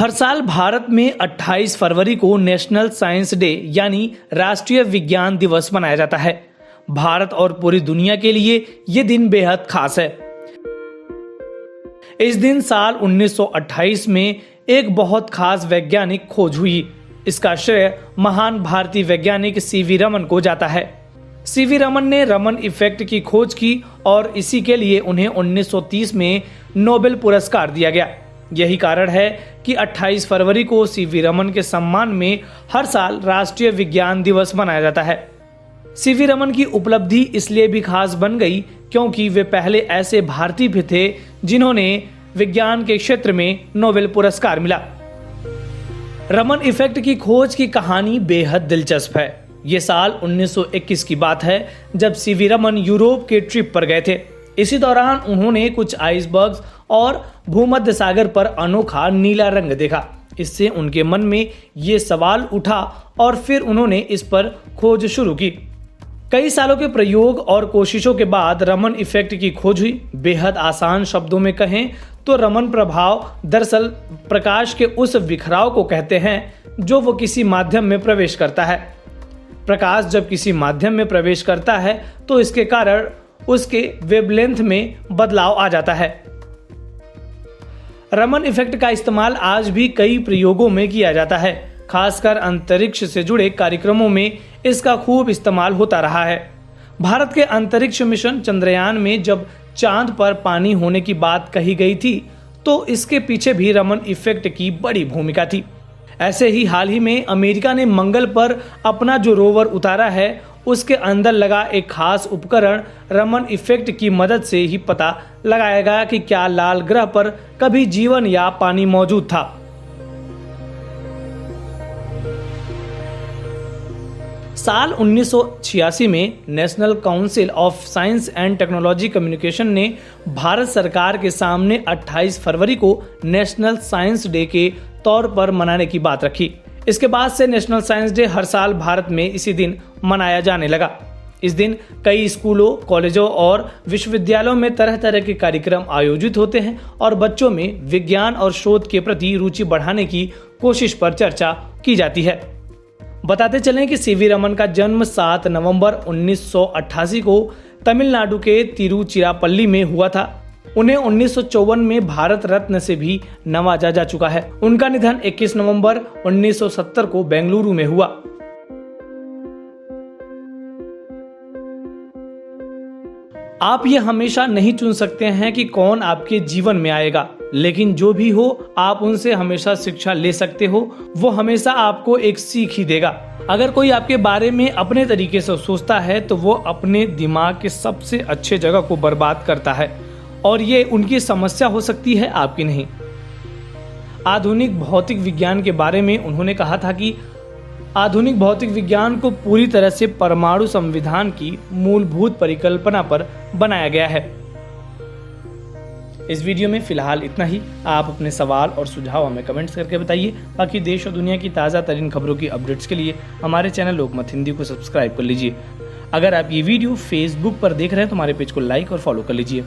हर साल भारत में 28 फरवरी को नेशनल साइंस डे यानी राष्ट्रीय विज्ञान दिवस मनाया जाता है। भारत और पूरी दुनिया के लिए ये दिन बेहद खास है। इस दिन साल 1928 में एक बहुत खास वैज्ञानिक खोज हुई। इसका श्रेय महान भारतीय वैज्ञानिक सीवी रमन को जाता है। सीवी रमन ने रमन इफेक्ट की खोज की और इसी के लिए उन्हें 1930 में नोबेल पुरस्कार दिया गया। यही कारण है कि 28 फरवरी को सीवी रमन के सम्मान में हर साल राष्ट्रीय विज्ञान दिवस मनाया जाता है। सीवी रमन की उपलब्धि इसलिए भी खास बन गई क्योंकि वे पहले ऐसे भारतीय भी थे जिन्होंने विज्ञान के क्षेत्र में नोबेल पुरस्कार मिला। रमन इफेक्ट की खोज की कहानी बेहद दिलचस्प है। ये साल 1921 की बात है जब सीवी रमन यूरोप के ट्रिप पर गए थे। इसी दौरान उन्होंने कुछ आइसबर्ग्स और भूमध्य सागर पर अनोखा नीला रंग देखा। इससे उनके मन में ये सवाल उठा और फिर उन्होंने इस पर खोज शुरू की। कई सालों के प्रयोग और कोशिशों के बाद रमन इफेक्ट की खोज हुई। बेहद आसान शब्दों में कहें तो रमन प्रभाव दरअसल प्रकाश के उस बिखराव को कहते हैं जो वो किसी माध्यम में प्रवेश करता है। प्रकाश जब किसी माध्यम में प्रवेश करता है तो इसके कारण उसके वेवलेंथ में बदलाव आ जाता है। रमन इफेक्ट का इस्तेमाल आज भी कई प्रयोगों में किया जाता है। खासकर अंतरिक्ष से जुड़े कार्यक्रमों में इसका खूब इस्तेमाल होता रहा है। भारत के अंतरिक्ष मिशन चंद्रयान में जब चांद पर पानी होने की बात कही गई थी तो इसके पीछे भी रमन इफेक्ट की बड़ी भूमिका थी। ऐसे ही हाल ही में अमेरिका ने मंगल पर अपना जो रोवर उतारा है उसके अंदर लगा एक खास उपकरण रमन इफेक्ट की मदद से ही पता लगाया गया कि क्या लाल ग्रह पर कभी जीवन या पानी मौजूद था। साल 1986 में national council of science and technology communication ने भारत सरकार के सामने 28 फरवरी को नेशनल साइंस डे के तौर पर मनाने की बात रखी। इसके बाद से नेशनल साइंस डे हर साल भारत में इसी दिन मनाया जाने लगा। इस दिन कई स्कूलों, कॉलेजों और विश्वविद्यालयों में तरह तरह के कार्यक्रम आयोजित होते हैं और बच्चों में विज्ञान और शोध के प्रति रुचि बढ़ाने की कोशिश पर चर्चा की जाती है। बताते चलें कि सीवी रमन का जन्म 7 नवंबर 1988 को तमिलनाडु के तिरुचिरापल्ली में हुआ था। उन्हें 1954 में भारत रत्न से भी नवाजा जा चुका है। उनका निधन 21 नवंबर 1970 को बेंगलुरु में हुआ। आप ये हमेशा नहीं चुन सकते हैं कि कौन आपके जीवन में आएगा, लेकिन जो भी हो आप उनसे हमेशा शिक्षा ले सकते हो। वो हमेशा आपको एक सीख ही देगा। अगर कोई आपके बारे में अपने तरीके से सोचता है तो वो अपने दिमाग के सबसे अच्छे जगह को बर्बाद करता है और ये उनकी समस्या हो सकती है, आपकी नहीं। आधुनिक भौतिक विज्ञान के बारे में उन्होंने कहा था कि आधुनिक भौतिक विज्ञान को पूरी तरह से परमाणु संविधान की मूलभूत परिकल्पना पर बनाया गया है। इस वीडियो में फिलहाल इतना ही। आप अपने सवाल और सुझाव हमें कमेंट्स करके बताइए। बाकी देश और दुनिया की ताज़ा तरीन खबरों की अपडेट्स के लिए हमारे चैनल लोकमत हिंदी को सब्सक्राइब कर लीजिए। अगर आप ये वीडियो फेसबुक पर देख रहे हैं तो हमारे पेज को लाइक और फॉलो कर लीजिए।